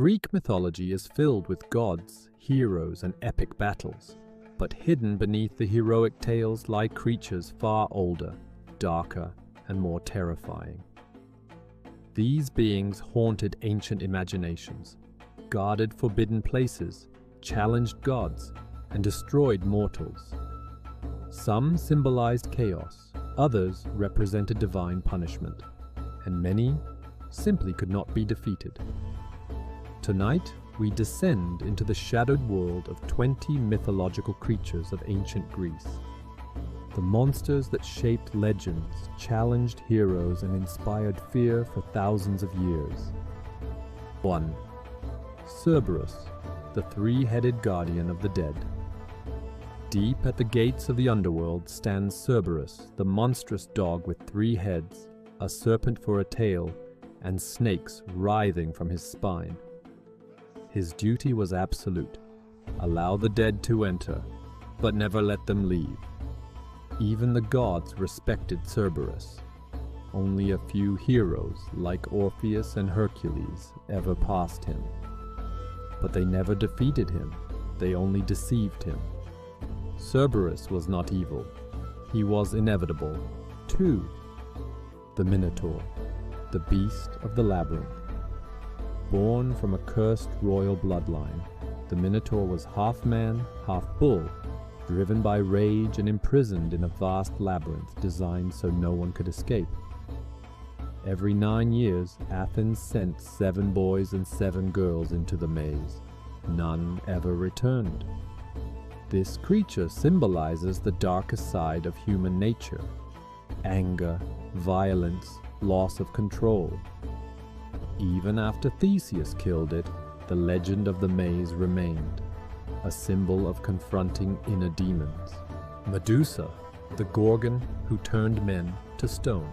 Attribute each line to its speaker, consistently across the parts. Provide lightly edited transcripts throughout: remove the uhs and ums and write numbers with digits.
Speaker 1: Greek mythology is filled with gods, heroes, and epic battles, but hidden beneath the heroic tales lie creatures far older, darker, and more terrifying. These beings haunted ancient imaginations, guarded forbidden places, challenged gods, and destroyed mortals. Some symbolized chaos, others represented divine punishment, and many simply could not be defeated. Tonight, we descend into the shadowed world of 20 mythological creatures of ancient Greece. The monsters that shaped legends, challenged heroes, and inspired fear for thousands of years. 1. Cerberus, the three-headed guardian of the dead. Deep at the gates of the underworld stands Cerberus, the monstrous dog with 3 heads, a serpent for a tail, and snakes writhing from his spine. His duty was absolute: allow the dead to enter, but never let them leave. Even the gods respected Cerberus. Only a few heroes, like Orpheus and Hercules, ever passed him. But they never defeated him, they only deceived him. Cerberus was not evil, he was inevitable. 2. The Minotaur, the beast of the labyrinth. Born from a cursed royal bloodline, the Minotaur was half man, half bull, driven by rage and imprisoned in a vast labyrinth designed so no one could escape. Every 9 years, Athens sent 7 boys and 7 girls into the maze. None ever returned. This creature symbolizes the darkest side of human nature: anger, violence, loss of control. Even after Theseus killed it, the legend of the maze remained, a symbol of confronting inner demons. Medusa, the Gorgon who turned men to stone.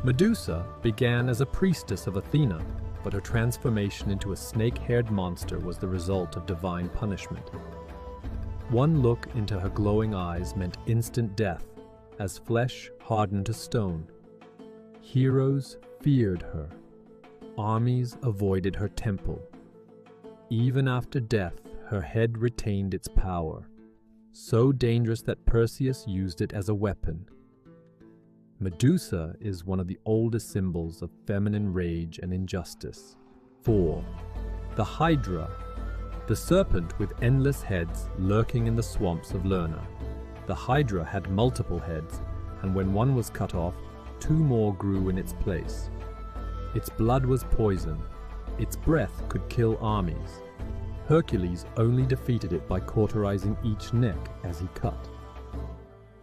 Speaker 1: Medusa began as a priestess of Athena, but her transformation into a snake-haired monster was the result of divine punishment. One look into her glowing eyes meant instant death, as flesh hardened to stone. Heroes feared her. Armies avoided her temple. Even after death, her head retained its power, so dangerous that Perseus used it as a weapon. Medusa is one of the oldest symbols of feminine rage and injustice. 4. The Hydra, the serpent with endless heads lurking in the swamps of Lerna. The Hydra had multiple heads, and when one was cut off, 2 more grew in its place. Its blood was poison. Its breath could kill armies. Hercules only defeated it by cauterizing each neck as he cut.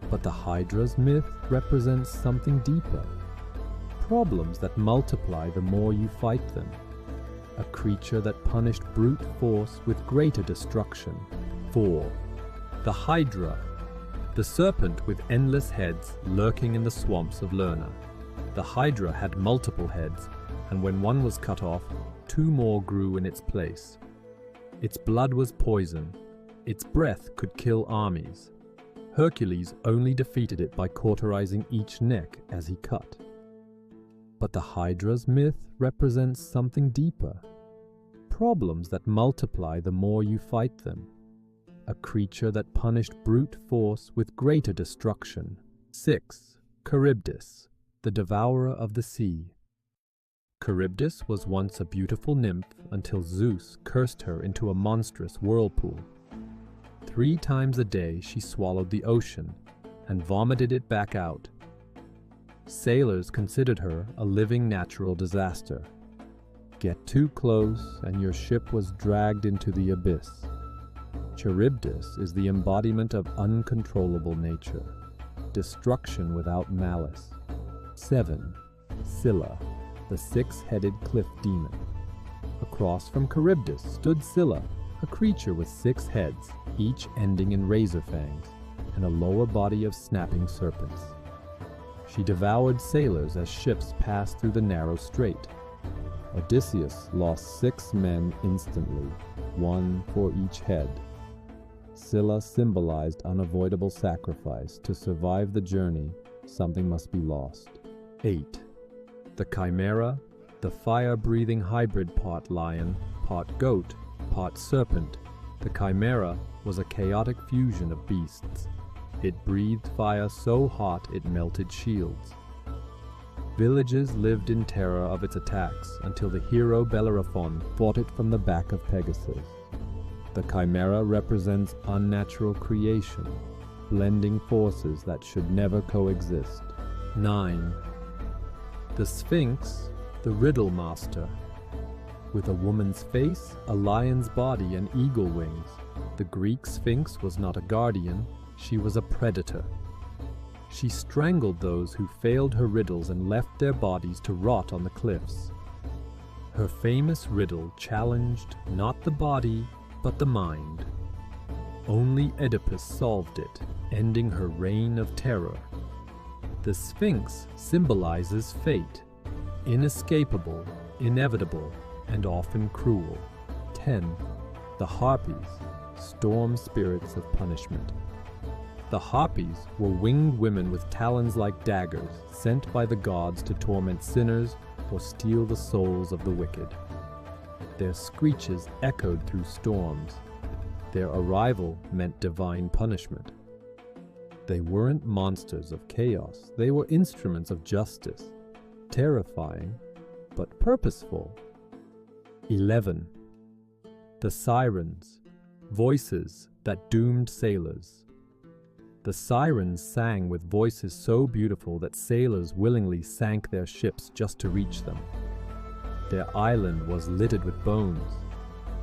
Speaker 1: But the Hydra's myth represents something deeper. Problems that multiply the more you fight them. A creature that punished brute force with greater destruction. 4. The Hydra, the serpent with endless heads lurking in the swamps of Lerna. The Hydra had multiple heads, and when one was cut off, 2 more grew in its place. Its blood was poison. Its breath could kill armies. Hercules only defeated it by cauterizing each neck as he cut. But the Hydra's myth represents something deeper. Problems that multiply the more you fight them. A creature that punished brute force with greater destruction. 6. Charybdis, the devourer of the sea. Charybdis was once a beautiful nymph until Zeus cursed her into a monstrous whirlpool. 3 times a day she swallowed the ocean and vomited it back out. Sailors considered her a living natural disaster. Get too close and your ship was dragged into the abyss. Charybdis is the embodiment of uncontrollable nature, destruction without malice. 7. Scylla, the 6-headed cliff demon. Across from Charybdis stood Scylla, a creature with 6 heads, each ending in razor fangs, and a lower body of snapping serpents. She devoured sailors as ships passed through the narrow strait. Odysseus lost 6 men instantly, 1 for each head. Scylla symbolized unavoidable sacrifice. To survive the journey, something must be lost. 8. The Chimera, The fire-breathing hybrid, part lion, part goat, part serpent, the chimera was a chaotic fusion of beasts. It breathed fire so hot it melted shields. Villages lived in terror of its attacks until the hero Bellerophon fought it from the back of Pegasus. The chimera represents unnatural creation, blending forces that should never coexist. 9. The Sphinx, the riddle master. With a woman's face, a lion's body, and eagle wings, the Greek Sphinx was not a guardian, she was a predator. She strangled those who failed her riddles and left their bodies to rot on the cliffs. Her famous riddle challenged not the body, but the mind. Only Oedipus solved it, ending her reign of terror. The Sphinx symbolizes fate, inescapable, inevitable, and often cruel. 10. The Harpies, storm spirits of punishment. The Harpies were winged women with talons like daggers, sent by the gods to torment sinners or steal the souls of the wicked. Their screeches echoed through storms. Their arrival meant divine punishment. They weren't monsters of chaos, they were instruments of justice, terrifying, but purposeful. 11. The Sirens, voices that doomed sailors. The sirens sang with voices so beautiful that sailors willingly sank their ships just to reach them. Their island was littered with bones.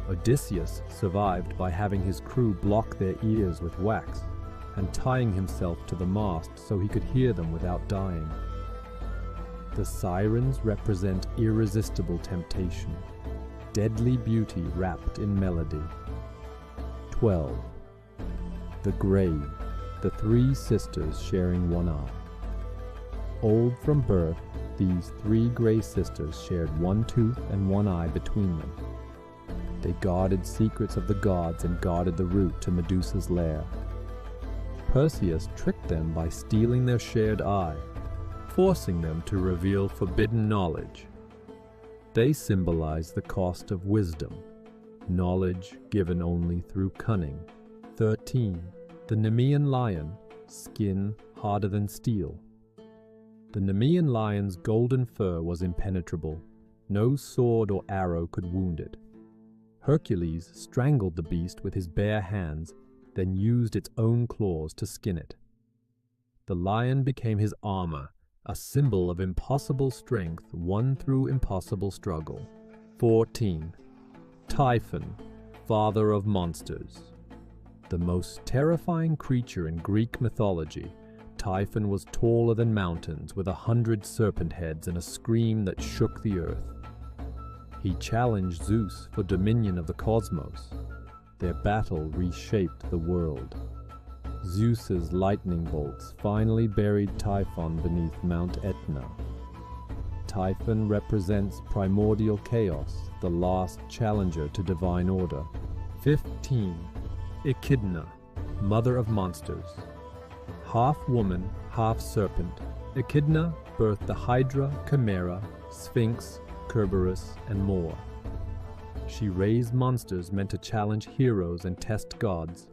Speaker 1: Odysseus survived by having his crew block their ears with wax and tying himself to the mast so he could hear them without dying. The sirens represent irresistible temptation, deadly beauty wrapped in melody. 12. The Grave, the three sisters sharing one eye. Old from birth, these three gray sisters shared one tooth and one eye between them. They guarded secrets of the gods and guarded the route to Medusa's lair. Perseus tricked them by stealing their shared eye, forcing them to reveal forbidden knowledge. They symbolize the cost of wisdom, knowledge given only through cunning. 13. The Nemean lion, skin harder than steel. The Nemean lion's golden fur was impenetrable. No sword or arrow could wound it. Hercules strangled the beast with his bare hands, then used its own claws to skin it. The lion became his armor, a symbol of impossible strength won through impossible struggle. 14. Typhon, father of monsters. The most terrifying creature in Greek mythology, Typhon was taller than mountains, with 100 serpent heads and a scream that shook the earth. He challenged Zeus for dominion of the cosmos. Their battle reshaped the world. Zeus's lightning bolts finally buried Typhon beneath Mount Etna. Typhon represents primordial chaos, the last challenger to divine order. 15. Echidna, mother of monsters. Half woman, half serpent, Echidna birthed the Hydra, Chimera, Sphinx, Kerberos, and more. She raised monsters meant to challenge heroes and test gods.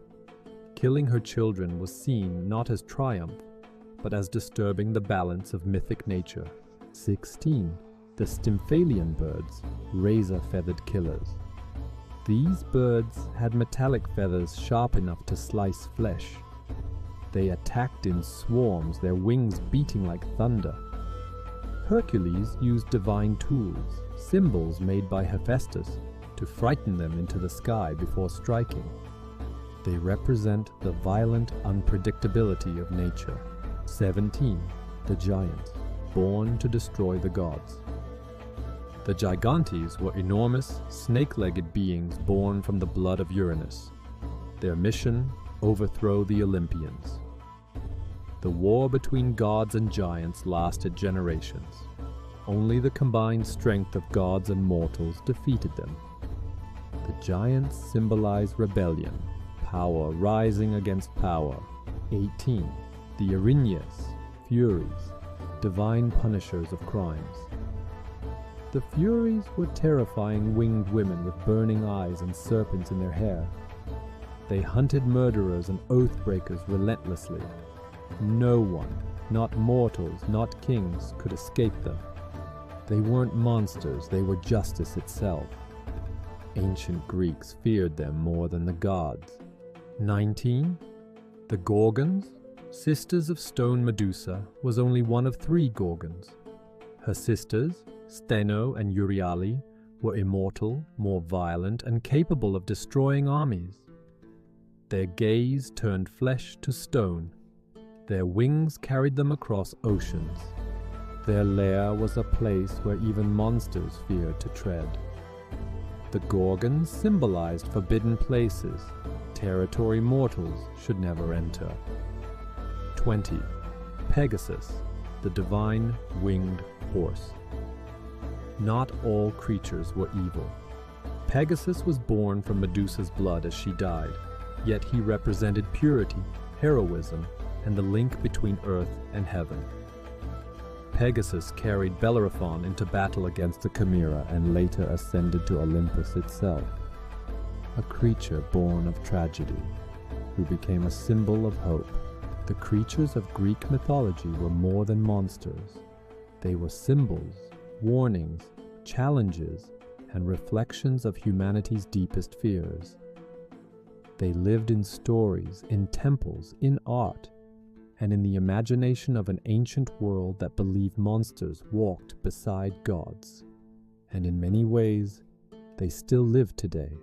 Speaker 1: Killing her children was seen not as triumph, but as disturbing the balance of mythic nature. 16. The Stymphalian birds, razor-feathered killers. These birds had metallic feathers sharp enough to slice flesh. They attacked in swarms, their wings beating like thunder. Hercules used divine tools, symbols made by Hephaestus, to frighten them into the sky before striking. They represent the violent unpredictability of nature. 17. The giants, born to destroy the gods. The Gigantes were enormous, snake-legged beings born from the blood of Uranus. Their mission, overthrow the Olympians. The war between gods and giants lasted generations. Only the combined strength of gods and mortals defeated them. The giants symbolize rebellion, power rising against power. 18. The Erinyes, furies, divine punishers of crimes. The Furies were terrifying winged women with burning eyes and serpents in their hair. They hunted murderers and oath-breakers relentlessly. No one, not mortals, not kings, could escape them. They weren't monsters, they were justice itself. Ancient Greeks feared them more than the gods. 19. The Gorgons, sisters of stone Medusa, was only one of 3 Gorgons. Her sisters, Steno and Euryale, were immortal, more violent, and capable of destroying armies. Their gaze turned flesh to stone. Their wings carried them across oceans. Their lair was a place where even monsters feared to tread. The Gorgons symbolized forbidden places, territory mortals should never enter. 20. Pegasus, the divine winged horse. Not all creatures were evil. Pegasus was born from Medusa's blood as she died, yet he represented purity, heroism, and the link between earth and heaven. Pegasus carried Bellerophon into battle against the Chimera and later ascended to Olympus itself, a creature born of tragedy, who became a symbol of hope. The creatures of Greek mythology were more than monsters. They were symbols, warnings, challenges, and reflections of humanity's deepest fears. They lived in stories, in temples, in art, and in the imagination of an ancient world that believed monsters walked beside gods. And in many ways, they still live today.